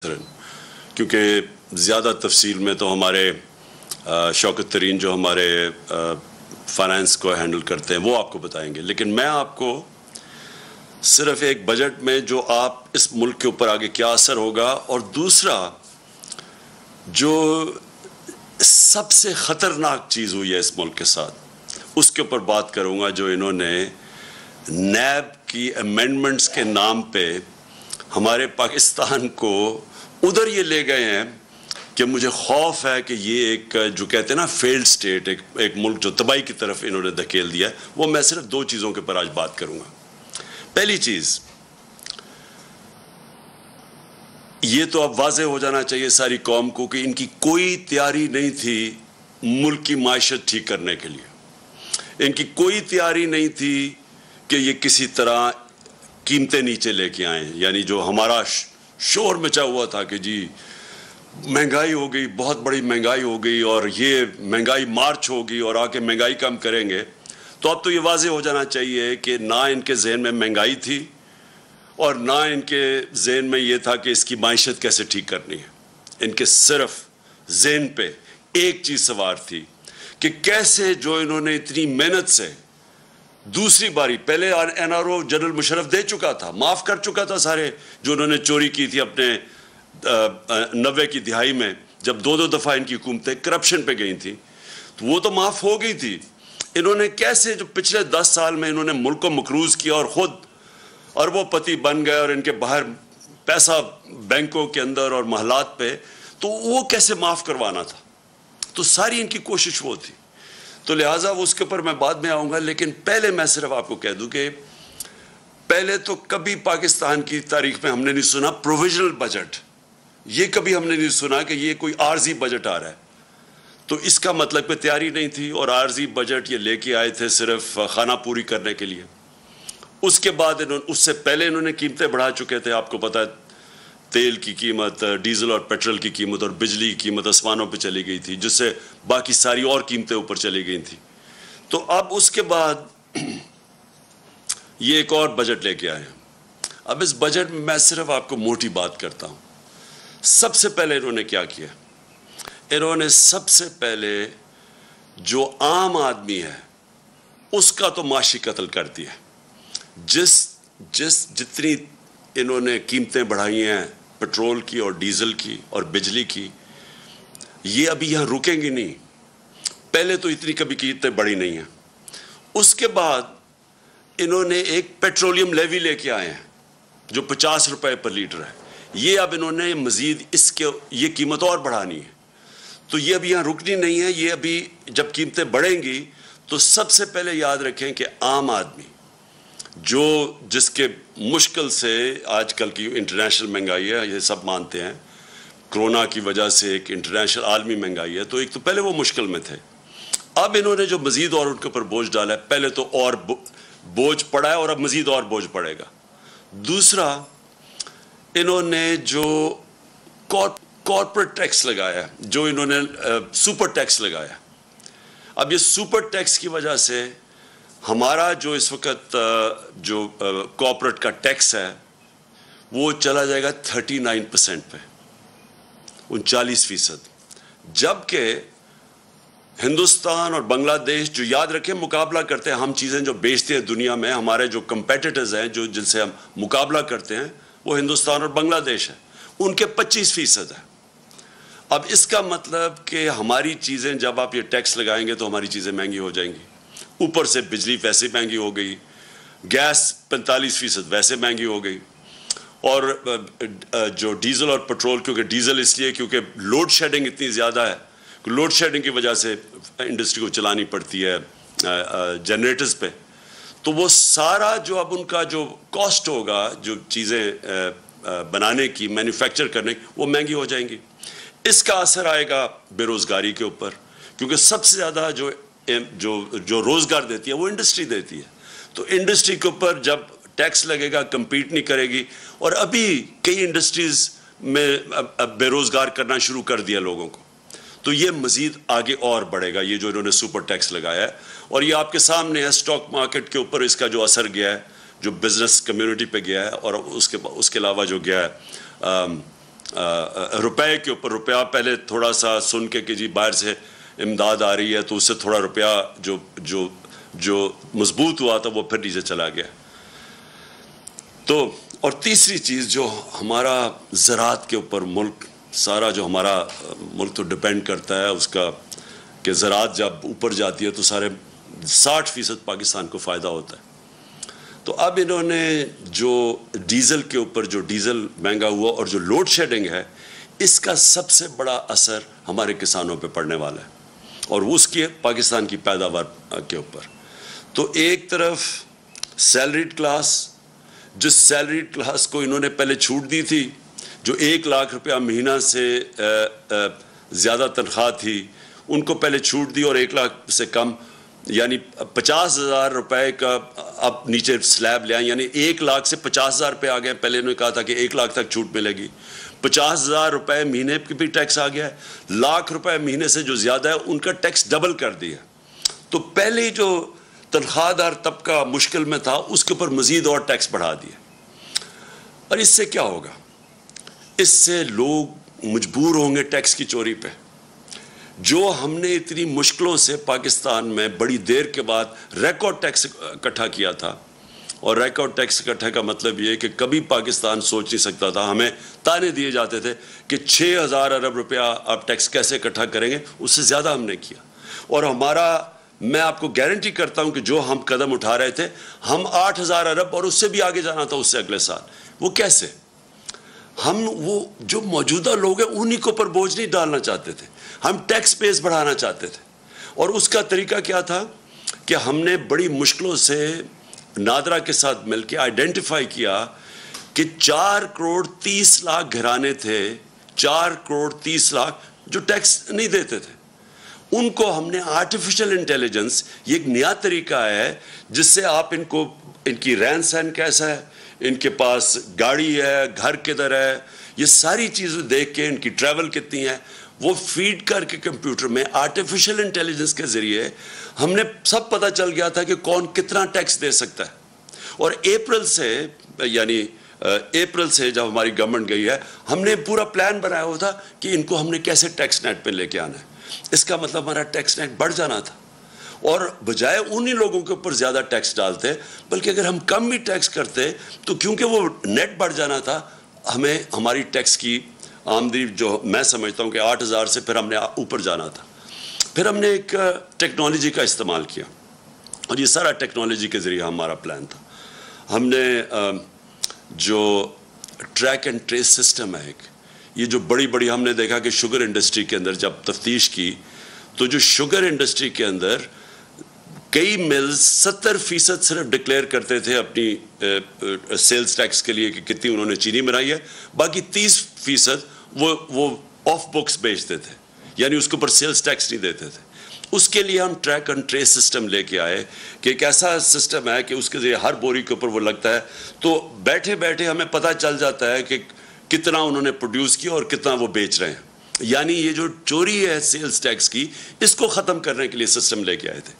کیونکہ زیادہ تفصیل میں تو ہمارے شوکت ترین جو ہمارے فائنانس کو ہینڈل کرتے ہیں وہ آپ کو بتائیں گے، لیکن میں آپ کو صرف ایک بجٹ میں جو آپ اس ملک کے اوپر آگے کیا اثر ہوگا، اور دوسرا جو سب سے خطرناک چیز ہوئی ہے اس ملک کے ساتھ اس کے اوپر بات کروں گا، جو انہوں نے نیب کی امینڈمنٹس کے نام پہ ہمارے پاکستان کو ادھر یہ لے گئے ہیں کہ مجھے خوف ہے کہ یہ ایک جو کہتے ہیں نا فیلڈ سٹیٹ، ایک ملک جو تباہی کی طرف انہوں نے دھکیل دیا ہے۔ وہ میں صرف دو چیزوں کے پر آج بات کروں گا۔ پہلی چیز یہ تو اب واضح ہو جانا چاہیے ساری قوم کو کہ ان کی کوئی تیاری نہیں تھی ملک کی معیشت ٹھیک کرنے کے لیے، ان کی کوئی تیاری نہیں تھی کہ یہ کسی طرح قیمتیں نیچے لے کے آئیں، یعنی جو ہمارا شور مچا ہوا تھا کہ جی مہنگائی ہو گئی، بہت بڑی مہنگائی ہو گئی اور یہ مہنگائی مارچ ہوگی اور آ کے مہنگائی کم کریں گے، تو اب تو یہ واضح ہو جانا چاہیے کہ نہ ان کے ذہن میں مہنگائی تھی اور نہ ان کے ذہن میں یہ تھا کہ اس کی معیشت کیسے ٹھیک کرنی ہے۔ ان کے صرف ذہن پہ ایک چیز سوار تھی کہ کیسے جو انہوں نے اتنی محنت سے دوسری باری، پہلے N R O general Musharraf دے چکا تھا، معاف کر چکا تھا سارے جو انہوں نے چوری کی تھی اپنے 90 کی دہائی میں، جب دو دفعہ ان کی حکومتیں کرپشن پہ گئی تھیں تو وہ تو معاف ہو گئی تھی۔ انہوں نے کیسے جو پچھلے 10 سال میں انہوں نے ملک کو مقروض کیا اور خود اربوں پتی بن گئے اور ان کے باہر پیسہ بینکوں کے اندر اور محلات پہ، تو وہ کیسے معاف کروانا تھا، تو ساری ان کی کوشش وہ تھی۔ تو لہٰذا اس کے اوپر میں بعد میں آؤں گا، لیکن پہلے میں صرف آپ کو کہہ دوں کہ پہلے تو کبھی پاکستان کی تاریخ میں ہم نے نہیں سنا پروویژنل بجٹ، یہ کبھی ہم نے نہیں سنا کہ یہ کوئی عارضی بجٹ آ رہا ہے، تو اس کا مطلب کہ تیاری نہیں تھی اور عارضی بجٹ یہ لے کے آئے تھے صرف خانہ پوری کرنے کے لیے۔ اس کے بعد اس سے پہلے انہوں نے قیمتیں بڑھا چکے تھے، آپ کو پتہ ہے تیل کی قیمت، ڈیزل اور پیٹرول کی قیمت اور بجلی کی قیمت آسمانوں پہ چلی گئی تھی، جس سے باقی ساری اور قیمتیں اوپر چلی گئی تھیں۔ تو اب اس کے بعد یہ ایک اور بجٹ لے کے آئے ہیں۔ اب اس بجٹ میں صرف آپ کو موٹی بات کرتا ہوں۔ سب سے پہلے انہوں نے کیا کیا؟ انہوں نے سب سے پہلے جو عام آدمی ہے اس کا تو معاشی قتل کر دیا۔ جتنی انہوں نے قیمتیں بڑھائی ہیں پیٹرول کی اور ڈیزل کی اور بجلی کی، یہ ابھی یہاں رکیں گی نہیں۔ پہلے تو اتنی کبھی قیمتیں بڑھی نہیں ہیں۔ اس کے بعد انہوں نے ایک پیٹرولیم لیوی لے کے آئے ہیں جو 50 روپے پر لیٹر ہے، یہ اب انہوں نے مزید یہ قیمت اور بڑھانی ہے، تو یہ ابھی یہاں رکنی نہیں ہے۔ یہ ابھی جب قیمتیں بڑھیں گی تو سب سے پہلے یاد رکھیں کہ عام آدمی جس کے مشکل سے آج کل کی انٹرنیشنل مہنگائی ہے، یہ سب مانتے ہیں کرونا کی وجہ سے ایک انٹرنیشنل عالمی مہنگائی ہے، تو ایک تو پہلے وہ مشکل میں تھے، اب انہوں نے جو مزید اور ان کے اوپر بوجھ ڈالا ہے، پہلے تو اور بوجھ پڑا ہے اور اب مزید اور بوجھ پڑے گا۔ دوسرا انہوں نے جو کارپوریٹ ٹیکس لگایا ہے، جو انہوں نے سپر ٹیکس لگایا، اب یہ سپر ٹیکس کی وجہ سے ہمارا جو اس وقت جو کارپوریٹ کا ٹیکس ہے وہ چلا جائے گا 39% پہ، 39%، جبکہ ہندوستان اور بنگلہ دیش جو یاد رکھیں مقابلہ کرتے ہیں، ہم چیزیں جو بیچتے ہیں دنیا میں، ہمارے جو کمپیٹیٹرز ہیں جن سے ہم مقابلہ کرتے ہیں وہ ہندوستان اور بنگلہ دیش ہے، ان کے 25% ہے۔ اب اس کا مطلب کہ ہماری چیزیں جب آپ یہ ٹیکس لگائیں گے تو ہماری چیزیں مہنگی ہو جائیں گی، اوپر سے بجلی ویسے مہنگی ہو گئی، گیس 45% ویسے مہنگی ہو گئی، اور جو ڈیزل اور پیٹرول، کیونکہ ڈیزل اس لیے کیونکہ لوڈ شیڈنگ اتنی زیادہ ہے، لوڈ شیڈنگ کی وجہ سے انڈسٹری کو چلانی پڑتی ہے جنریٹرز پہ، تو وہ سارا جو اب ان کا جو کاسٹ ہوگا جو چیزیں بنانے کی، مینوفیکچر کرنے کی، وہ مہنگی ہو جائیں گی۔ اس کا اثر آئے گا بے روزگاری کے اوپر، کیونکہ سب سے زیادہ جو روزگار دیتی ہے وہ انڈسٹری دیتی ہے، تو انڈسٹری کے اوپر جب ٹیکس لگے گا کمپیٹ نہیں کرے گی، اور ابھی کئی انڈسٹریز میں بے روزگار کرنا شروع کر دیا لوگوں کو، تو یہ مزید آگے اور بڑھے گا، یہ جو انہوں نے سپر ٹیکس لگایا ہے۔ اور یہ آپ کے سامنے ہے سٹاک مارکیٹ کے اوپر اس کا جو اثر گیا ہے، جو بزنس کمیونٹی پہ گیا ہے، اور اس کے علاوہ جو گیا ہے روپے کے اوپر روپیہ پہلے تھوڑا سا سن کے کہ جی باہر سے امداد آ رہی ہے تو اس سے تھوڑا روپیہ جو مضبوط ہوا تھا وہ پھر نیچے چلا گیا. تو اور تیسری چیز جو ہمارا زراعت کے اوپر ملک سارا جو ہمارا ملک تو ڈپینڈ کرتا ہے اس کا کہ زراعت جب اوپر جاتی ہے تو سارے 60% پاکستان کو فائدہ ہوتا ہے. تو اب انہوں نے جو ڈیزل کے اوپر جو ڈیزل مہنگا ہوا اور جو لوڈ شیڈنگ ہے اس کا سب سے بڑا اثر ہمارے کسانوں پہ پڑنے والا ہے اور اس کے پاکستان کی پیداوار کے اوپر. تو ایک طرف سیلریڈ کلاس جس سیلریڈ کلاس کو انہوں نے پہلے چھوٹ دی تھی جو 1 لاکھ روپیہ مہینہ سے زیادہ تنخواہ تھی ان کو پہلے چھوٹ دی اور 1 لاکھ سے کم یعنی 50,000 روپے کا اب نیچے سلیب لے آئیں یعنی 1 لاکھ سے 50,000 روپے آ گئے. پہلے انہوں نے کہا تھا کہ 1 لاکھ تک چھوٹ ملے گی. 50,000 روپے مہینے کی بھی ٹیکس آ گیا ہے. 1,00,000 روپے مہینے سے جو زیادہ ہے ان کا ٹیکس ڈبل کر دیا. تو پہلے جو تنخواہ دار طبقہ مشکل میں تھا اس کے اوپر مزید اور ٹیکس بڑھا دیا. اور اس سے کیا ہوگا؟ اس سے لوگ مجبور ہوں گے ٹیکس کی چوری پہ. جو ہم نے اتنی مشکلوں سے پاکستان میں بڑی دیر کے بعد ریکارڈ ٹیکس اکٹھا کیا تھا اور ریکارڈ ٹیکس اکٹھا کا مطلب یہ کہ کبھی پاکستان سوچ نہیں سکتا تھا. ہمیں تانے دیے جاتے تھے کہ 6,000 ارب روپیہ آپ ٹیکس کیسے اکٹھا کریں گے. اس سے زیادہ ہم نے کیا اور میں آپ کو گارنٹی کرتا ہوں کہ جو ہم قدم اٹھا رہے تھے ہم 8,000 ارب اور اس سے بھی آگے جانا تھا اس سے اگلے سال. وہ کیسے؟ ہم وہ جو موجودہ لوگ ہیں انہی کو پر بوجھ نہیں ڈالنا چاہتے تھے. ہم ٹیکس بیس بڑھانا چاہتے تھے اور اس کا طریقہ کیا تھا کہ ہم نے بڑی مشکلوں سے نادرا کے ساتھ مل کے آئیڈینٹیفائی کیا کہ 4 کروڑ 30 لاکھ گھرانے تھے 4 کروڑ 30 لاکھ جو ٹیکس نہیں دیتے تھے. ان کو ہم نے آرٹیفیشل انٹیلیجنس یہ ایک نیا طریقہ ہے جس سے آپ ان کی رہن سہن کیسا ہے ان کے پاس گاڑی ہے گھر کدھر ہے یہ ساری چیزیں دیکھ کے ان کی ٹریول کتنی ہے وہ فیڈ کر کے کمپیوٹر میں آرٹیفیشل انٹیلیجنس کے ذریعے ہم نے سب پتہ چل گیا تھا کہ کون کتنا ٹیکس دے سکتا ہے. اور اپریل سے جب ہماری گورنمنٹ گئی ہے ہم نے پورا پلان بنایا ہوا تھا کہ ان کو ہم نے کیسے ٹیکس نیٹ پہ لے کے آنا ہے. اس کا مطلب ہمارا ٹیکس نیٹ بڑھ جانا تھا اور بجائے انہی لوگوں کے اوپر زیادہ ٹیکس ڈالتے بلکہ اگر ہم کم بھی ٹیکس کرتے تو کیونکہ وہ نیٹ بڑھ جانا تھا ہمیں ہماری ٹیکس کی آمدنی جو میں سمجھتا ہوں کہ 8,000 سے پھر ہم نے اوپر جانا تھا. پھر ہم نے ایک ٹیکنالوجی کا استعمال کیا اور یہ سارا ٹیکنالوجی کے ذریعے ہمارا پلان تھا. ہم نے جو ٹریک اینڈ ٹریس سسٹم ہے ایک یہ جو بڑی ہم نے دیکھا کہ شوگر انڈسٹری کے اندر جب تفتیش کی تو جو شوگر انڈسٹری کے اندر کئی ملز 70% صرف ڈکلیئر کرتے تھے اپنی سیلز ٹیکس کے لیے کہ کتنی انہوں نے چینی بنائی ہے باقی 30% وہ آف بکس بیچتے تھے یعنی اس کے اوپر سیلز ٹیکس نہیں دیتے تھے. اس کے لیے ہم ٹریک اینڈ ٹریس سسٹم لے کے آئے کہ ایک ایسا سسٹم ہے کہ اس کے ذریعے ہر بوری کے اوپر وہ لگتا ہے تو بیٹھے ہمیں پتہ چل جاتا ہے کہ کتنا انہوں نے پروڈیوس کیا اور کتنا وہ بیچ رہے ہیں. یعنی یہ جو چوری ہے سیلز ٹیکس کی اس کو ختم کرنے کے لیے سسٹم لے کے آئے تھے.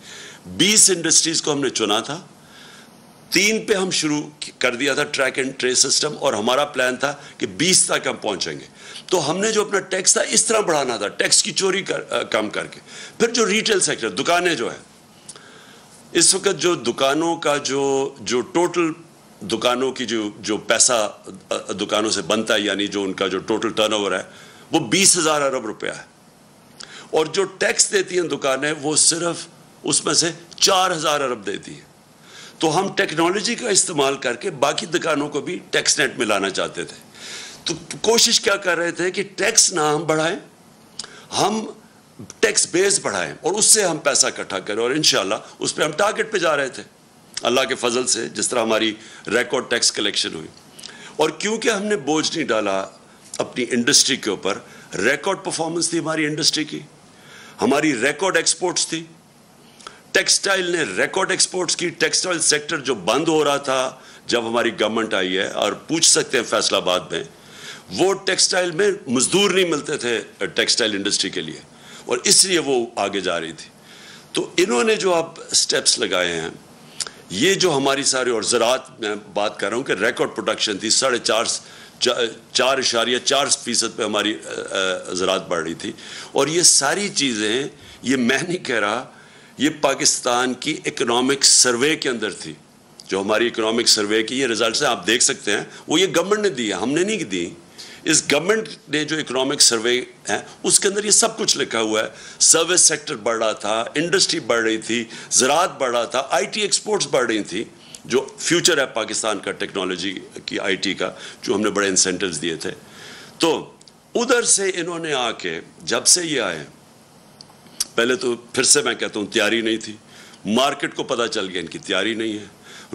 20 انڈسٹریز کو ہم نے چنا تھا 3 پہ ہم شروع کر دیا تھا ٹریک اینڈ ٹریس سسٹم اور ہمارا پلان تھا کہ 20 تک ہم پہنچیں گے. تو ہم نے جو اپنا ٹیکس تھا اس طرح بڑھانا تھا ٹیکس کی چوری کم کر کے. پھر جو ریٹیل سیکٹر دکانیں جو ہیں اس وقت جو دکانوں کا جو ٹوٹل دکانوں کی جو پیسہ دکانوں سے بنتا ہے یعنی جو ان کا جو ٹوٹل ٹرن اوور ہے وہ 20,000 ارب روپیہ ہے اور جو ٹیکس دیتی ہیں دکانیں وہ صرف اس میں سے 4,000 ارب دیتی ہیں. تو ہم ٹیکنالوجی کا استعمال کر کے باقی دکانوں کو بھی ٹیکس نیٹ میں لانا چاہتے تھے. تو کوشش کیا کر رہے تھے کہ ٹیکس نہ ہم بڑھائیں ہم ٹیکس بیس بڑھائیں اور اس سے ہم پیسہ اکٹھا کریں اور انشاءاللہ اس پہ ہم ٹارگٹ پہ جا رہے تھے اللہ کے فضل سے جس طرح ہماری ریکارڈ ٹیکس کلیکشن ہوئی. اور کیونکہ ہم نے بوجھ نہیں ڈالا اپنی انڈسٹری کے اوپر ریکارڈ پرفارمنس تھی ہماری انڈسٹری کی ہماری ریکارڈ ایکسپورٹس تھی. ٹیکسٹائل نے ریکارڈ ایکسپورٹس کی. ٹیکسٹائل سیکٹر جو بند ہو رہا تھا جب ہماری گورنمنٹ آئی ہے اور پوچھ سکتے ہیں فیصل آباد میں وہ ٹیکسٹائل میں مزدور نہیں ملتے تھے ٹیکسٹائل انڈسٹری کے لیے اور اس لیے وہ آگے جا رہی تھی. تو انہوں نے جو آپ سٹیپس لگائے ہیں یہ جو ہماری ساری اور زراعت میں بات کر رہا ہوں کہ ریکارڈ پروڈکشن تھی 4.4% پہ ہماری زراعت بڑھ رہی تھی. اور یہ ساری چیزیں، یہ میں نہیں کہہ رہا، یہ پاکستان کی اکنامک سروے کے اندر تھی. جو ہماری اکنامک سروے کی یہ ریزلٹس ہیں، آپ دیکھ سکتے ہیں، وہ یہ گورنمنٹ نے دی ہے، ہم نے نہیں دی. اس گورنمنٹ نے جو اکنامک سروے ہے اس کے اندر یہ سب کچھ لکھا ہوا ہے. سروس سیکٹر بڑھ رہا تھا، انڈسٹری بڑھ رہی تھی، زراعت بڑھ رہا تھا، آئی ٹی ایکسپورٹس بڑھ رہی تھی، جو فیوچر ہے پاکستان کا ٹیکنالوجی کی، آئی ٹی کا، جو ہم نے بڑے انسینٹیوز دیے تھے. تو ادھر سے انہوں نے آ کے جب سے یہ آئے، پہلے تو پھر سے میں کہتا ہوں تیاری نہیں تھی. مارکیٹ کو پتہ چل گیا ان کی تیاری نہیں ہے.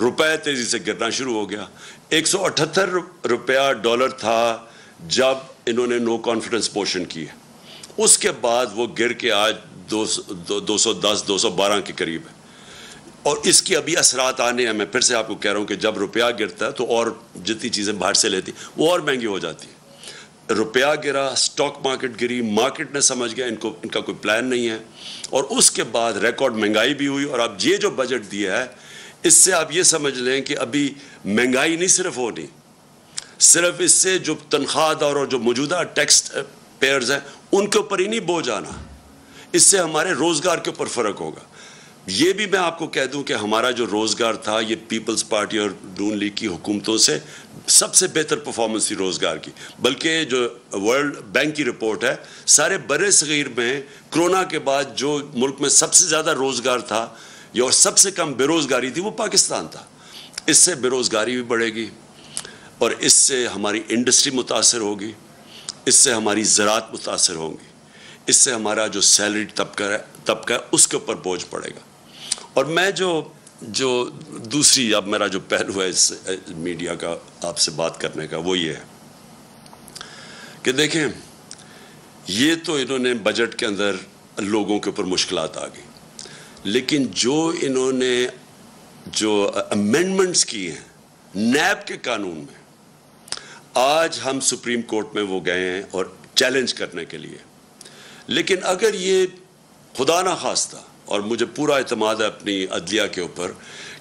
روپے تیزی سے گرنا شروع ہو گیا. 178 روپیہ ڈالر تھا جب انہوں نے نو کانفیڈنس موشن کی ہے. اس کے بعد وہ گر کے آج 210 212 کے قریب ہے. اور اس کی ابھی اثرات آنے ہیں. میں پھر سے آپ کو کہہ رہا ہوں کہ جب روپیہ گرتا ہے تو اور جتنی چیزیں باہر سے لیتی وہ اور مہنگی ہو جاتی ہیں. روپیہ گرا، سٹاک مارکیٹ گری، مارکیٹ نے سمجھ گیا ان کا کوئی پلان نہیں ہے. اور اس کے بعد ریکارڈ مہنگائی بھی ہوئی. اور اب یہ جو بجٹ دیا ہے اس سے آپ یہ سمجھ لیں کہ ابھی مہنگائی نہیں صرف ہونی، صرف اس سے جو تنخواہ دار اور جو موجودہ ٹیکس پیئرز ہیں ان کے اوپر ہی نہیں بوجھ آنا، اس سے ہمارے روزگار کے اوپر فرق ہوگا. یہ بھی میں آپ کو کہہ دوں کہ ہمارا جو روزگار تھا یہ پیپلز پارٹی اور نون لیگ کی حکومتوں سے سب سے بہتر پرفارمنس تھی روزگار کی. بلکہ جو ورلڈ بینک کی رپورٹ ہے، سارے بر صغیر میں کرونا کے بعد جو ملک میں سب سے زیادہ روزگار تھا یا سب سے کم بے روزگاری تھی وہ پاکستان تھا. اس سے بے روزگاری بھی بڑھے گی اور اس سے ہماری انڈسٹری متاثر ہوگی، اس سے ہماری زراعت متاثر ہوگی، اس سے ہمارا جو سیلری طبقہ ہے اس کے اوپر بوجھ پڑے گا. اور میں جو دوسری اب میرا جو پہلو ہے اس میڈیا کا آپ سے بات کرنے کا وہ یہ ہے کہ دیکھیں، یہ تو انہوں نے بجٹ کے اندر لوگوں کے اوپر مشکلات آ گئی، لیکن جو انہوں نے جو امینڈمنٹس کی ہیں نیب کے قانون میں، آج ہم سپریم کورٹ میں وہ گئے ہیں اور چیلنج کرنے کے لیے. لیکن اگر یہ خدا نہ خواستہ، اور مجھے پورا اعتماد ہے اپنی عدلیہ کے اوپر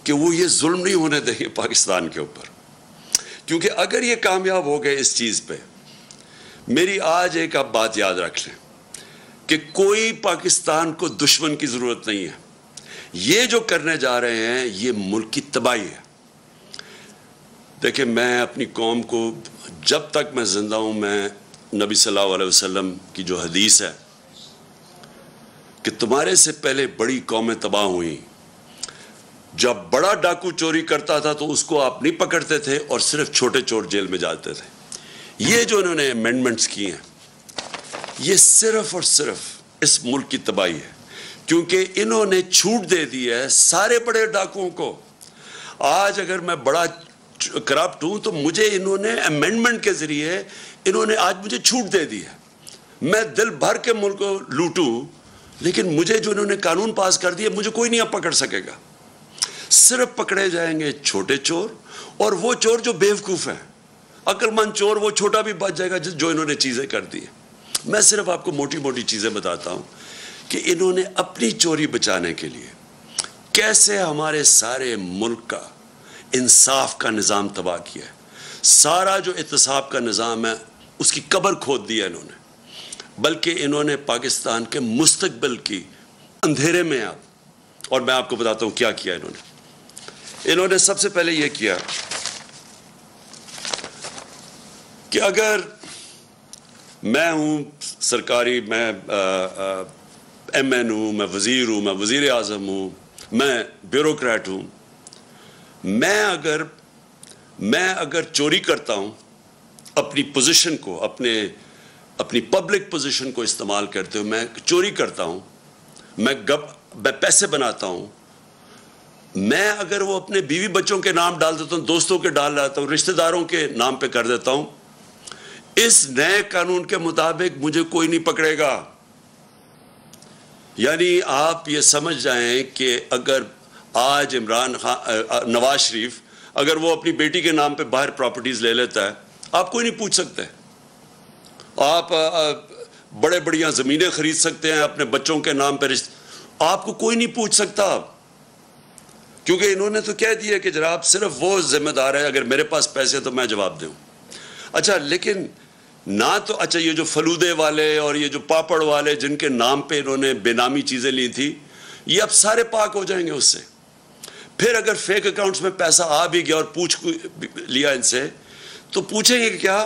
کہ وہ یہ ظلم نہیں ہونے دیں گے پاکستان کے اوپر، کیونکہ اگر یہ کامیاب ہو گئے اس چیز پہ، میری آج ایک آپ بات یاد رکھ لیں کہ کوئی پاکستان کو دشمن کی ضرورت نہیں ہے. یہ جو کرنے جا رہے ہیں یہ ملک کی تباہی ہے. دیکھیں، میں اپنی قوم کو جب تک میں زندہ ہوں، میں نبی صلی اللہ علیہ وسلم کی جو حدیث ہے کہ تمہارے سے پہلے بڑی قومیں تباہ ہوئیں، جب بڑا ڈاکو چوری کرتا تھا تو اس کو آپ نہیں پکڑتے تھے اور صرف چھوٹے چور جیل میں جاتے تھے. یہ جو انہوں نے امینڈمنٹس کی ہیں یہ صرف اور صرف اس ملک کی تباہی ہے، کیونکہ انہوں نے چھوٹ دے دی ہے سارے بڑے ڈاکوؤں کو. آج اگر میں بڑا کرپٹ ہوں تو مجھے انہوں نے امینڈمنٹ کے ذریعے انہوں نے آج مجھے چھوٹ دے دی ہے. میں دل بھر کے ملک کو لوٹوں، لیکن مجھے جو انہوں نے قانون پاس کر دیا مجھے کوئی نہیں اب پکڑ سکے گا. صرف پکڑے جائیں گے چھوٹے چور اور وہ چور جو بیوقوف ہیں. عقل مند چور وہ چھوٹا بھی بچ جائے گا جو انہوں نے چیزیں کر دی ہیں. میں صرف آپ کو موٹی موٹی چیزیں بتاتا ہوں کہ انہوں نے اپنی چوری بچانے کے لیے کیسے ہمارے سارے ملک کا انصاف کا نظام تباہ کیا ہے. سارا جو احتساب کا نظام ہے اس کی قبر کھود دی ہے انہوں نے. بلکہ انہوں نے پاکستان کے مستقبل کی اندھیرے میں اور میں آپ کو بتاتا ہوں کیا کیا انہوں نے سب سے پہلے یہ کیا کہ اگر میں ہوں سرکاری، میں ایم این ہوں، میں وزیر ہوں، میں وزیر اعظم ہوں، میں بیوروکریٹ ہوں، میں اگر چوری کرتا ہوں اپنی پوزیشن کو، اپنی پبلک پوزیشن کو استعمال کرتے ہوئے میں چوری کرتا ہوں، میں پیسے بناتا ہوں، میں اگر وہ اپنے بیوی بچوں کے نام ڈال دیتا ہوں، دوستوں کے ڈال دیتا ہوں، رشتہ داروں کے نام پہ کر دیتا ہوں، اس نئے قانون کے مطابق مجھے کوئی نہیں پکڑے گا. یعنی آپ یہ سمجھ جائیں کہ اگر آج نواز شریف اگر وہ اپنی بیٹی کے نام پہ باہر پراپرٹیز لے لیتا ہے، آپ کوئی نہیں پوچھ سکتے. آپ بڑے بڑیاں زمینیں خرید سکتے ہیں اپنے بچوں کے نام پہ، آپ کو کوئی نہیں پوچھ سکتا، کیونکہ انہوں نے تو کہہ دیا کہ جناب صرف وہ ذمہ دار ہے، اگر میرے پاس پیسے تو میں جواب دوں. اچھا لیکن نہ تو اچھا یہ جو فلودے والے اور یہ جو پاپڑ والے جن کے نام پہ انہوں نے بے نامی چیزیں لی تھی یہ اب سارے پاک ہو جائیں گے اس سے. پھر اگر فیک اکاؤنٹس میں پیسہ آ بھی گیا اور پوچھ لیا ان سے تو پوچھیں گے کیا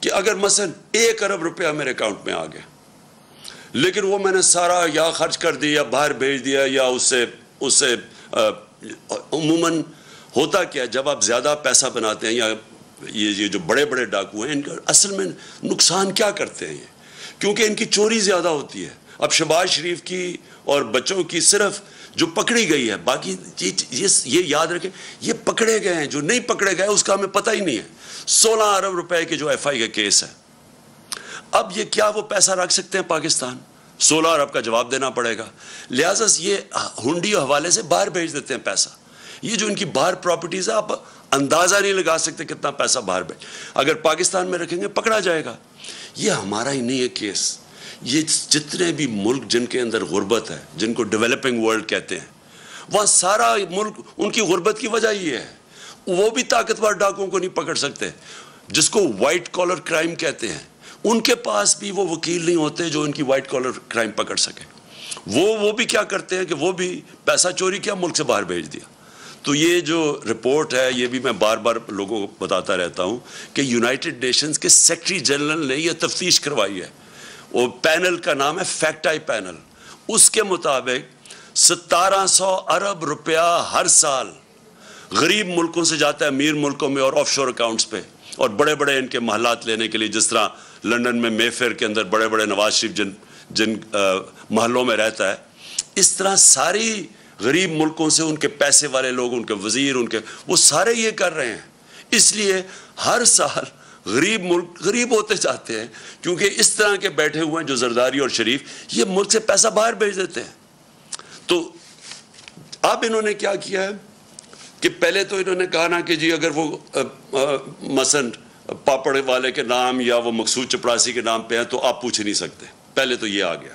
کہ اگر مثلا 1 ارب روپیہ میرے اکاؤنٹ میں آ گیا لیکن وہ میں نے سارا یا خرچ کر دیا یا باہر بھیج دیا یا اس سے عموماً ہوتا کیا جب آپ زیادہ پیسہ بناتے ہیں یا یہ جو بڑے بڑے ڈاکو ہیں ان کا اصل میں نقصان کیا کرتے ہیں یہ کیونکہ ان کی چوری زیادہ ہوتی ہے. اب شہباز شریف کی اور بچوں کی صرف جو پکڑی گئی ہے باقی یہ یاد رکھیں یہ پکڑے گئے ہیں جو نہیں پکڑے گئے اس کا ہمیں پتہ ہی نہیں ہے. 16 ارب روپے کے جو ایف آئی کا کیس ہے اب یہ کیا وہ پیسہ رکھ سکتے ہیں پاکستان 16 ارب کا جواب دینا پڑے گا لہٰذا یہ ہنڈی حوالے سے باہر بھیج دیتے ہیں پیسہ. یہ جو ان کی باہر پراپرٹیز ہے آپ اندازہ نہیں لگا سکتے کتنا پیسہ باہر بھیج اگر پاکستان میں رکھیں گے پکڑا جائے گا. یہ ہمارا ہی نہیں ہے کیس یہ جتنے بھی ملک جن کے اندر غربت ہے جن کو ڈیولپنگ ورلڈ کہتے ہیں وہاں سارا ملک ان کی غربت کی وجہ یہ ہے وہ بھی طاقتور ڈاکوں کو نہیں پکڑ سکتے جس کو وائٹ کالر کرائم کہتے ہیں ان کے پاس بھی وہ وکیل نہیں ہوتے جو ان کی وائٹ کالر کرائم پکڑ سکے. وہ بھی کیا کرتے ہیں کہ وہ بھی پیسہ چوری کیا ملک سے باہر بھیج دیا. تو یہ جو رپورٹ ہے یہ بھی میں بار بار لوگوں کو بتاتا رہتا ہوں کہ یونائٹڈ نیشنز کے سیکرٹری جنرل نے یہ تفتیش کروائی ہے وہ پینل کا نام ہے فیکٹ آئی پینل. اس کے مطابق 1700 ارب روپیہ ہر سال غریب ملکوں سے جاتا ہے امیر ملکوں میں اور آف شور اکاؤنٹس پہ اور بڑے بڑے ان کے محلات لینے کے لیے جس طرح لنڈن میں مے فیئر کے اندر بڑے بڑے نواز شریف جن محلوں میں رہتا ہے اس طرح ساری غریب ملکوں سے ان کے پیسے والے لوگ ان کے وزیر وہ سارے یہ کر رہے ہیں. اس لیے ہر سال غریب ملک غریب ہوتے جاتے ہیں کیونکہ اس طرح کے بیٹھے ہوئے ہیں جو زرداری اور شریف یہ ملک سے پیسہ باہر بھیج دیتے ہیں. تو اب انہوں نے کیا کیا ہے کہ پہلے تو انہوں نے کہا نا کہ جی اگر وہ مثلا پاپڑ والے کے نام یا وہ مقصود چپڑاسی کے نام پہ ہیں تو آپ پوچھ نہیں سکتے. پہلے تو یہ آ گیا.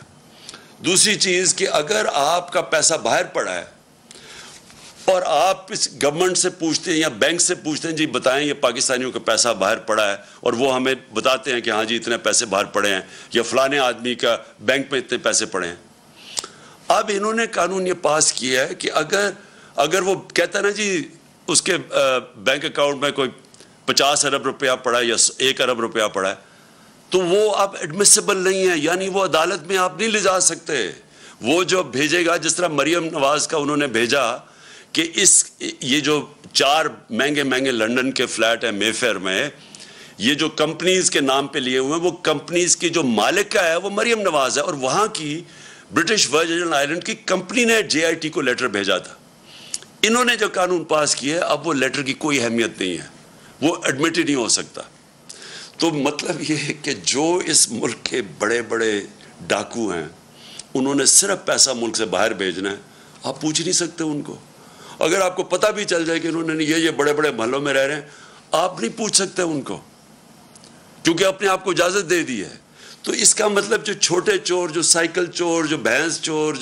دوسری چیز کہ اگر آپ کا پیسہ باہر پڑا ہے اور آپ اس گورنمنٹ سے پوچھتے ہیں یا بینک سے پوچھتے ہیں جی بتائیں یہ پاکستانیوں کا پیسہ باہر پڑا ہے اور وہ ہمیں بتاتے ہیں کہ ہاں جی اتنے پیسے باہر پڑے ہیں یا فلانے آدمی کا بینک میں اتنے پیسے پڑے ہیں. اب انہوں نے قانون یہ پاس کیا ہے کہ اگر وہ کہتا ہے نا جی اس کے بینک اکاؤنٹ میں کوئی 50 ارب روپیہ پڑا ہے یا 1 ارب روپیہ پڑا ہے تو وہ اب ایڈمیسیبل نہیں ہے یعنی وہ عدالت میں آپ نہیں لے جا سکتے. وہ جو بھیجے گا جس طرح مریم نواز کا انہوں نے بھیجا کہ یہ جو 4 مہنگے لنڈن کے فلیٹ ہیں مے فیئر میں یہ جو کمپنیز کے نام پہ لیے ہوئے ہیں وہ کمپنیز کی جو مالک کا ہے وہ مریم نواز ہے اور وہاں کی برٹش ورجن آئلینڈ کی کمپنی نے جے آئی ٹی کو لیٹر بھیجا تھا. انہوں نے جو قانون پاس کیا ہے اب وہ لیٹر کی کوئی اہمیت نہیں ہے وہ ایڈمٹ ہی نہیں ہو سکتا. تو مطلب یہ ہے کہ جو اس ملک کے بڑے بڑے ڈاکو ہیں انہوں نے صرف پیسہ ملک سے باہر بھیجنا ہے آپ پوچھ نہیں سکتے ان کو. اگر آپ کو پتہ بھی چل جائے کہ انہوں نے یہ بڑے بڑے محلوں میں رہ رہے ہیں آپ نہیں پوچھ سکتے ان کو کیونکہ اپنے آپ کو اجازت دے دی ہے. تو اس کا مطلب جو چھوٹے چور جو سائیکل چور جو بھینس چور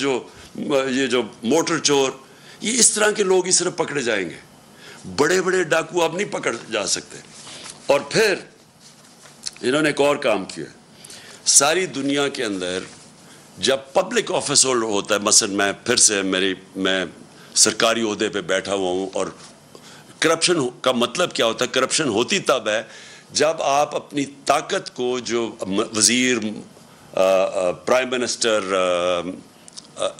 یہ جو موٹر چور یہ اس طرح کے لوگ ہی صرف پکڑے جائیں گے. بڑے بڑے ڈاکو آپ نہیں پکڑ جا سکتے. اور پھر انہوں نے ایک اور کام کیا ساری دنیا کے اندر جب پبلک آفس ہولڈر ہوتا ہے مثلا میں سرکاری عہدے پہ بیٹھا ہوا ہوں اور کرپشن کا مطلب کیا ہوتا ہے کرپشن ہوتی تب ہے جب آپ اپنی طاقت کو جو وزیر پرائم منسٹر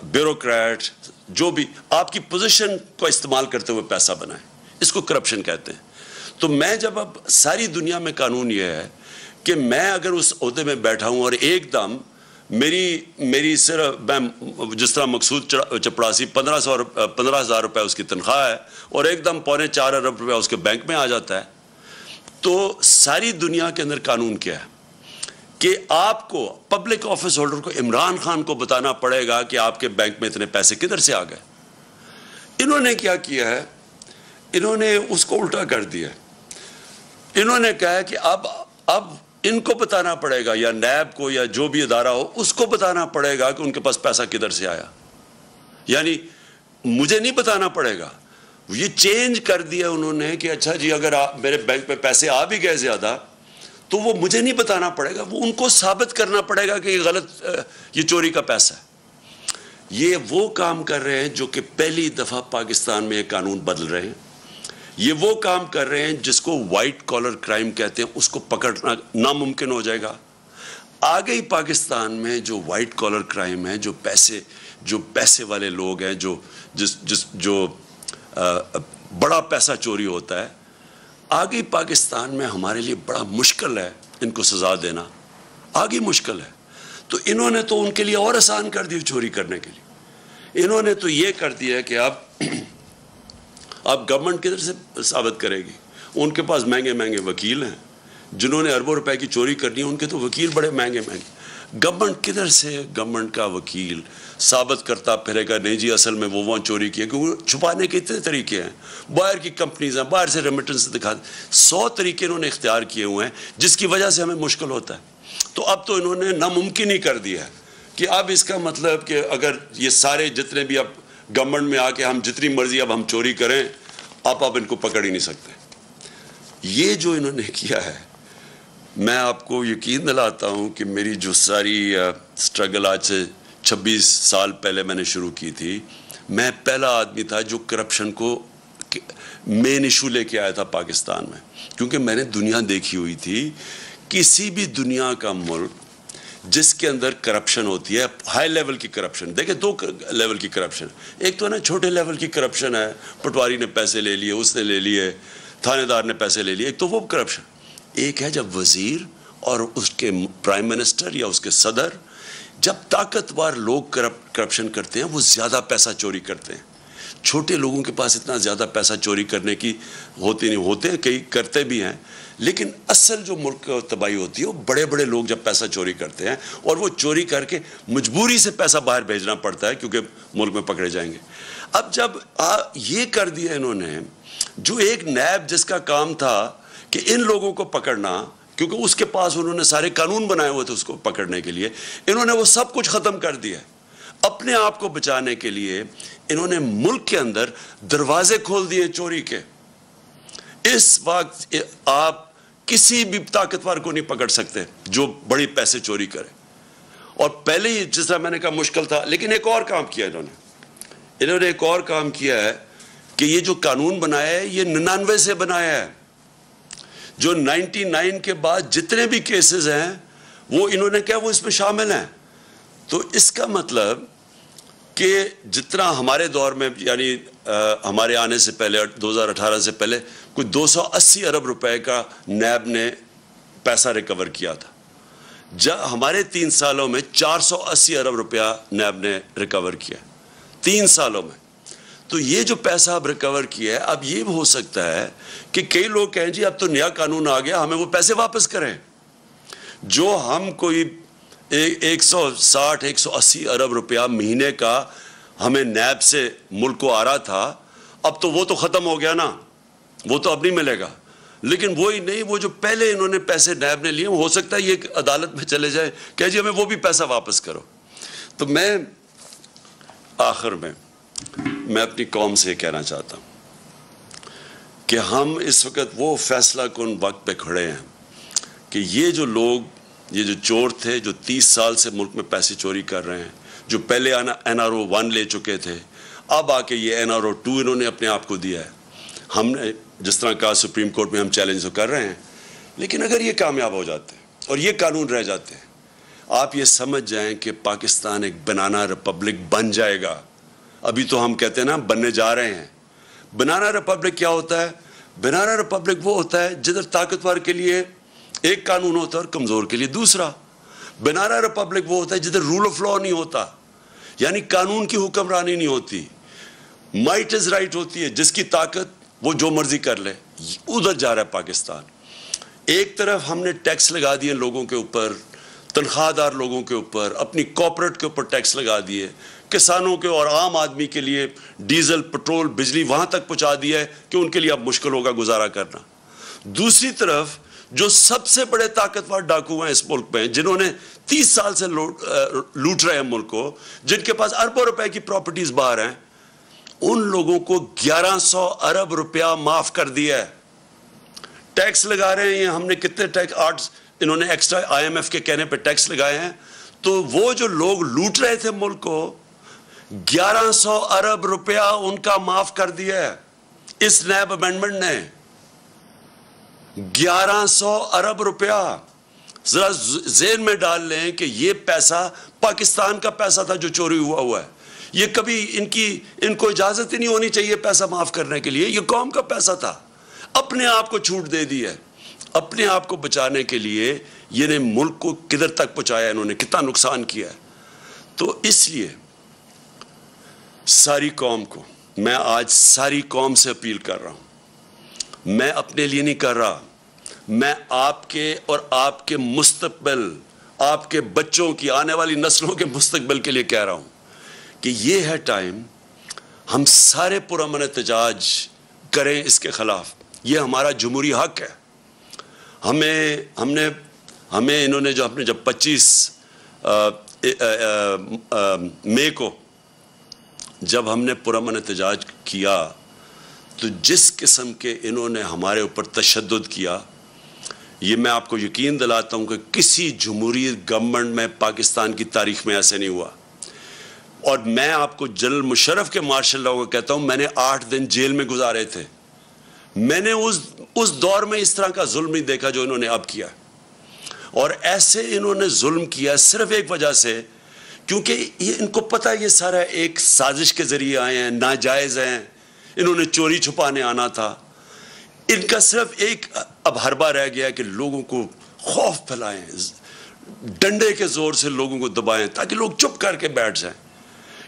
بیوروکریٹ جو بھی آپ کی پوزیشن کو استعمال کرتے ہوئے پیسہ بنائیں اس کو کرپشن کہتے ہیں. تو میں جب اب ساری دنیا میں قانون یہ ہے کہ میں اگر اس عہدے میں بیٹھا ہوں اور ایک دم میری صرف میں جس طرح مقصود چپڑاسی 15,000 روپے اس کی تنخواہ ہے اور ایک دم 4.25 ارب روپے اس کے بینک میں آ جاتا ہے تو ساری دنیا کے اندر قانون کیا ہے کہ آپ کو پبلک آفس ہولڈر کو عمران خان کو بتانا پڑے گا کہ آپ کے بینک میں اتنے پیسے کدھر سے آ گئے. انہوں نے کیا کیا ہے انہوں نے اس کو الٹا کر دیا. انہوں نے کہا کہ اب ان کو بتانا پڑے گا یا نیب کو یا جو بھی ادارہ ہو اس کو بتانا پڑے گا کہ ان کے پاس پیسہ کدھر سے آیا. یعنی مجھے نہیں بتانا پڑے گا. یہ چینج کر دیا انہوں نے کہ اچھا جی اگر میرے بینک پہ پیسے آ بھی گئے زیادہ تو وہ مجھے نہیں بتانا پڑے گا, وہ ان کو ثابت کرنا پڑے گا کہ یہ غلط, یہ چوری کا پیسہ ہے. یہ وہ کام کر رہے ہیں جو کہ پہلی دفعہ پاکستان میں یہ قانون بدل رہے ہیں. یہ وہ کام کر رہے ہیں جس کو وائٹ کالر کرائم کہتے ہیں, اس کو پکڑنا ناممکن ہو جائے گا. آگے ہی پاکستان میں جو وائٹ کالر کرائم ہے, جو پیسے والے لوگ ہیں, جو بڑا پیسہ چوری ہوتا ہے, آگے پاکستان میں ہمارے لیے بڑا مشکل ہے ان کو سزا دینا, آگے مشکل ہے. تو انہوں نے تو ان کے لیے اور آسان کر دی چوری کرنے کے لیے. انہوں نے تو یہ کر دیا کہ اب گورنمنٹ کدھر سے ثابت کرے گی. ان کے پاس مہنگے مہنگے وکیل ہیں, جنہوں نے اربوں روپے کی چوری کرنی ہے ان کے تو وکیل بڑے مہنگے مہنگے. گورنمنٹ کدھر سے, گورنمنٹ کا وکیل ثابت کرتا پھرے گا نہیں جی اصل میں وہ چوری کی ہے, کیونکہ چھپانے کے اتنے طریقے ہیں. باہر کی کمپنیز ہیں, باہر سے ریمیٹنس دکھا, 100 طریقے انہوں نے اختیار کیے ہوئے ہیں جس کی وجہ سے ہمیں مشکل ہوتا ہے. تو اب تو انہوں نے ناممکن ہی کر دیا ہے کہ اب اس کا مطلب کہ اگر یہ سارے جتنے بھی اب گورنمنٹ میں آ کے ہم جتنی مرضی اب ہم چوری کریں, آپ ان کو پکڑ ہی نہیں سکتے. یہ جو انہوں نے کیا ہے, میں آپ کو یقین دلاتا ہوں کہ میری جو ساری سٹرگل آج سے 26 سال پہلے میں نے شروع کی تھی, میں پہلا آدمی تھا جو کرپشن کو مین ایشو لے کے آیا تھا پاکستان میں. کیونکہ میں نے دنیا دیکھی ہوئی تھی, کسی بھی دنیا کا ملک جس کے اندر کرپشن ہوتی ہے, ہائی لیول کی کرپشن, دیکھیں 2 لیول کی کرپشن, ایک تو نا چھوٹے لیول کی کرپشن ہے, پٹواری نے پیسے لے لیے, اس نے لے لیے, تھانے دار نے پیسے لے لیے, ایک تو وہ کرپشن. ایک ہے جب وزیر اور اس کے پرائم منسٹر یا اس کے صدر, جب طاقتور لوگ کرپشن کرتے ہیں, وہ زیادہ پیسہ چوری کرتے ہیں. چھوٹے لوگوں کے پاس اتنا زیادہ پیسہ چوری کرنے کی ہوتی نہیں, ہوتے ہیں کئی کرتے بھی ہیں, لیکن اصل جو ملک کو تباہی ہوتی ہے وہ بڑے بڑے لوگ جب پیسہ چوری کرتے ہیں, اور وہ چوری کر کے مجبوری سے پیسہ باہر بھیجنا پڑتا ہے کیونکہ ملک میں پکڑے جائیں گے. اب جب یہ کر دیا انہوں نے, جو ایک نیب جس کا کام تھا کہ ان لوگوں کو پکڑنا, کیونکہ اس کے پاس انہوں نے سارے قانون بنائے ہوئے تھے اس کو پکڑنے کے لیے, انہوں نے وہ سب کچھ ختم کر دیا. اپنے آپ کو بچانے کے لیے انہوں نے ملک کے اندر دروازے کھول دیے چوری کے. اس وقت آپ کسی بھی طاقتور کو نہیں پکڑ سکتے جو بڑی پیسے چوری کرے. اور پہلے ہی جس طرح میں نے کہا مشکل تھا, لیکن ایک اور کام کیا انہوں نے ایک اور کام کیا ہے کہ یہ جو قانون بنایا ہے یہ 99 سے بنایا ہے. جو 99 کے بعد جتنے بھی کیسز ہیں وہ انہوں نے کیا وہ اس میں شامل ہیں. تو اس کا مطلب کہ جتنا ہمارے دور میں, یعنی ہمارے آنے سے پہلے 2018 سے پہلے کوئی 280 ارب روپے کا نیب نے پیسہ ریکور کیا تھا, ہمارے 3 سالوں میں 480 ارب روپیہ نیب نے ریکور کیا 3 سالوں میں. تو یہ جو پیسہ اب ریکور کیا ہے, اب یہ ہو سکتا ہے کہ کئی لوگ کہیں جی اب تو نیا قانون آ گیا, ہمیں وہ پیسے واپس کریں. جو ہم کوئی 160-180 ارب روپیہ مہینے کا ہمیں نیب سے ملک کو آ رہا تھا, اب تو وہ تو ختم ہو گیا نا, وہ تو اب نہیں ملے گا. لیکن وہی نہیں, وہ جو پہلے انہوں نے پیسے نیب نے لیے, ہو سکتا ہے یہ عدالت میں چلے جائے کہ جی ہمیں وہ بھی پیسہ واپس کرو. تو میں آخر میں اپنی قوم سے کہنا چاہتا ہوں کہ ہم اس وقت وہ فیصلہ کن وقت پہ کھڑے ہیں کہ یہ جو لوگ, یہ جو چور تھے جو 30 سال سے ملک میں پیسے چوری کر رہے ہیں, جو پہلے NRO 1 لے چکے تھے, اب آ کے یہ NRO 2 انہوں نے اپنے آپ کو دیا ہے. ہم نے جس طرح کہا سپریم کورٹ میں ہم چیلنج تو کر رہے ہیں, لیکن اگر یہ کامیاب ہو جاتے ہیں اور یہ قانون رہ جاتے ہیں, آپ یہ سمجھ جائیں کہ پاکستان ایک بنانا ریپبلک بن جائے گا. ابھی تو ہم کہتے ہیں نا بننے جا رہے ہیں. بنانا ریپبلک کیا ہوتا ہے؟ بنانا ریپبلک وہ ہوتا ہے جدھر طاقتور کے لیے ایک قانون ہوتا ہے اور کمزور کے لیے دوسرا. بنانا ریپبلک وہ ہوتا ہے جدھر رول آف لا نہیں ہوتا, یعنی قانون کی حکمرانی نہیں ہوتی, مائٹ از رائٹ ہوتی ہے, جس کی طاقت وہ جو مرضی کر لے. ادھر جا رہا ہے پاکستان. ایک طرف ہم نے ٹیکس لگا دیے لوگوں کے اوپر, تنخواہ دار لوگوں کے اوپر, اپنی کارپوریٹ کے اوپر ٹیکس لگا دیے, کسانوں کے اور عام آدمی کے لیے ڈیزل, پٹرول, بجلی وہاں تک پہنچا دیا ہے کہ ان کے لیے اب مشکل ہوگا گزارا کرنا. دوسری طرف جو سب سے بڑے طاقتور ڈاکو ہیں اس ملک میں, جنہوں نے 30 سال سے لوٹ رہے ہیں ملک کو, جن کے پاس اربوں روپے کی پراپرٹیز باہر ہیں, ان لوگوں کو 1100 ارب روپیہ معاف کر دیا ہے. ٹیکس لگا رہے ہیں ہم نے کتنے ٹیکس, انہوں نے ایکسٹرا IMF کے کہنے پہ ٹیکس لگائے ہیں. تو وہ جو لوگ لوٹ رہے تھے ملک کو 1100 ارب روپیہ ان کا معاف کر دیا ہے اس نیب امینڈمنٹ نے. 1100 ارب روپیہ. ذرا ذہن میں ڈال لیں کہ یہ پیسہ پاکستان کا پیسہ تھا جو چوری ہوا ہے. یہ کبھی ان کو اجازت ہی نہیں ہونی چاہیے پیسہ معاف کرنے کے لیے. یہ قوم کا پیسہ تھا. اپنے آپ کو چھوٹ دے دی ہے. اپنے آپ کو بچانے کے لیے یہ نے ملک کو کدھر تک پہنچایا, انہوں نے کتنا نقصان کیا ہے. تو اس لیے ساری قوم کو میں آج ساری قوم سے اپیل کر رہا ہوں. میں اپنے لیے نہیں کر رہا, میں آپ کے اور آپ کے مستقبل, آپ کے بچوں کی, آنے والی نسلوں کے مستقبل کے لیے کہہ رہا ہوں کہ یہ ہے ٹائم ہم سارے پرامن احتجاج کریں اس کے خلاف. یہ ہمارا جمہوری حق ہے. ہمیں انہوں نے جب 25 مئی کو جب ہم نے پرامن احتجاج کیا تو جس قسم کے انہوں نے ہمارے اوپر تشدد کیا, یہ میں آپ کو یقین دلاتا ہوں کہ کسی جمہوریت گورنمنٹ میں پاکستان کی تاریخ میں ایسے نہیں ہوا. اور میں آپ کو جنرل مشرف کے مارشل لاء کو کہتا ہوں, میں نے 8 دن جیل میں گزارے تھے. میں نے اس دور میں اس طرح کا ظلم نہیں دیکھا جو انہوں نے اب کیا. اور ایسے انہوں نے ظلم کیا صرف ایک وجہ سے, کیونکہ ان کو پتہ ہے یہ سارا ایک سازش کے ذریعے آئے ہیں, ناجائز ہیں, انہوں نے چوری چھپانے آنا تھا. ان کا صرف ایک اب حربہ رہ گیا کہ لوگوں کو خوف پھیلائیں, ڈنڈے کے زور سے لوگوں کو دبائیں تاکہ لوگ چپ کر کے بیٹھ جائیں,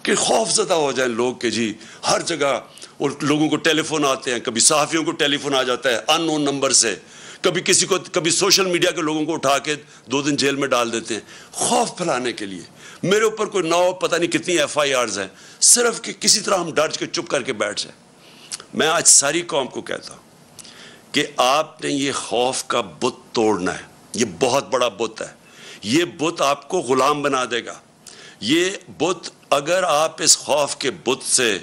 کہ خوف زدہ ہو جائیں لوگ کہ جی ہر جگہ. اور لوگوں کو ٹیلی فون آتے ہیں, کبھی صحافیوں کو ٹیلی فون آ جاتا ہے ان نون نمبر سے, کبھی سوشل میڈیا کے لوگوں کو اٹھا کے 2 دن جیل میں ڈال دیتے ہیں خوف پھیلانے کے لیے. میرے اوپر کوئی 9 پتہ نہیں کتنی FIRs ہیں, صرف کہ کسی طرح ہم ڈر کے چپ کر کے بیٹھ جائیں. میں آج ساری قوم کو کہتا ہوں کہ آپ نے یہ خوف کا بت توڑنا ہے. یہ بہت بڑا بت ہے. یہ بت آپ کو غلام بنا دے گا. یہ بت, اگر آپ اس خوف کے بت سے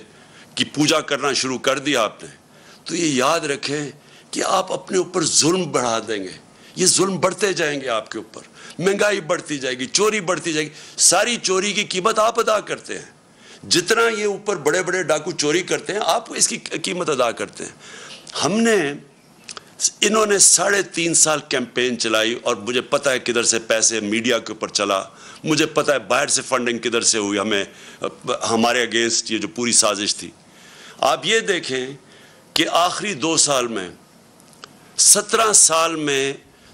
کی پوجا کرنا شروع کر دیا آپ نے, تو یہ یاد رکھیں کہ آپ اپنے اوپر ظلم بڑھا دیں گے. یہ ظلم بڑھتے جائیں گے آپ کے اوپر, مہنگائی بڑھتی جائے گی, چوری بڑھتی جائے گی. ساری چوری کی قیمت آپ ادا کرتے ہیں. جتنا یہ اوپر بڑے بڑے ڈاکو چوری کرتے ہیں آپ اس کی قیمت ادا کرتے ہیں. انہوں نے 3.5 سال کیمپین چلائی, اور مجھے پتہ ہے کدھر سے پیسے میڈیا کے اوپر چلا, مجھے پتہ ہے باہر سے فنڈنگ کدھر سے ہوئی ہمارے اگینسٹ یہ جو پوری سازش تھی. آپ یہ دیکھیں کہ آخری 2 سال میں 17 سال میں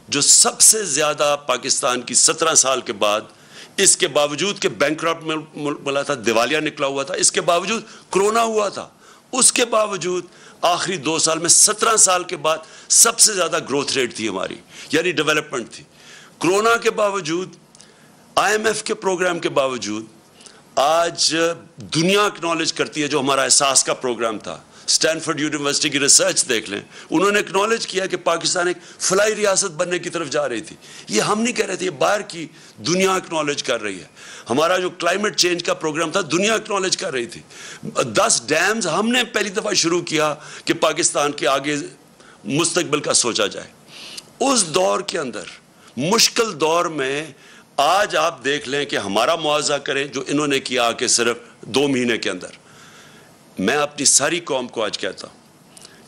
جو سب سے زیادہ پاکستان کی 17 سال کے بعد, اس کے باوجود کہ بینکرپٹ ملا تھا, دیوالیہ نکلا ہوا تھا, اس کے باوجود کرونا ہوا تھا, اس کے باوجود آخری 2 سال میں 17 سال کے بعد سب سے زیادہ گروتھ ریٹ تھی ہماری, یعنی ڈیولپمنٹ تھی. کرونا کے باوجود, IMF کے پروگرام کے باوجود آج دنیا اکنالج کرتی ہے جو ہمارا احساس کا پروگرام تھا. سٹینفورڈ یونیورسٹی کی ریسرچ دیکھ لیں, انہوں نے اکنالج کیا کہ پاکستان ایک فلائی ریاست بننے کی طرف جا رہی تھی. یہ ہم نہیں کہہ رہے تھے, یہ باہر کی دنیا اکنالج کر رہی ہے. ہمارا جو کلائمیٹ چینج کا پروگرام تھا دنیا اکنالج کر رہی تھی. 10 ڈیمز ہم نے پہلی دفعہ شروع کیا کہ پاکستان کے آگے مستقبل کا سوچا جائے. اس دور کے اندر, مشکل دور میں, آج آپ دیکھ لیں کہ ہمارا معاوضہ کریں جو انہوں نے کیا کہ صرف 2 مہینے کے اندر. میں اپنی ساری قوم کو آج کہتا ہوں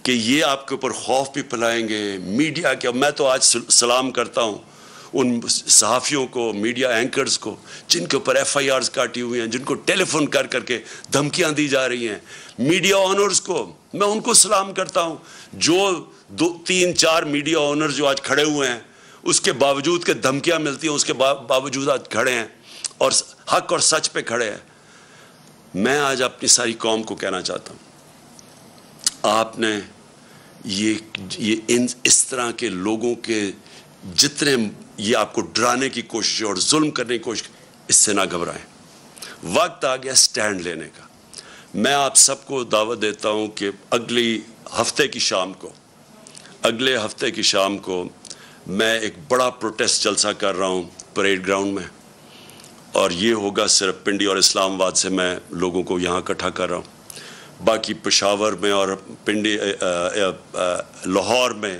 کہ یہ آپ کے اوپر خوف بھی پھیلائیں گے میڈیا کے. میں تو آج سلام کرتا ہوں ان صحافیوں کو, میڈیا اینکرز کو, جن کے اوپر FIRs کاٹی ہوئی ہیں, جن کو ٹیلی فون کر کر کے دھمکیاں دی جا رہی ہیں. میڈیا آنرز کو میں ان کو سلام کرتا ہوں, جو 2-3-4 میڈیا آنرز جو آج کھڑے ہوئے ہیں, اس کے باوجود کہ دھمکیاں ملتی ہیں, اس کے باوجود آج کھڑے ہیں اور حق اور سچ پہ کھڑے ہیں. میں آج اپنی ساری قوم کو کہنا چاہتا ہوں, آپ نے اس طرح کے لوگوں کے جتنے یہ آپ کو ڈرانے کی کوشش اور ظلم کرنے کی کوشش, اس سے نہ گھبرائیں. وقت آ گیا سٹینڈ لینے کا. میں آپ سب کو دعوت دیتا ہوں کہ اگلے ہفتے کی شام کو میں ایک بڑا پروٹیسٹ جلسہ کر رہا ہوں پریڈ گراؤنڈ میں, اور یہ ہوگا صرف پنڈی اور اسلام آباد سے میں لوگوں کو یہاں اکٹھا کر رہا ہوں. باقی پشاور میں اور پنڈی لاہور میں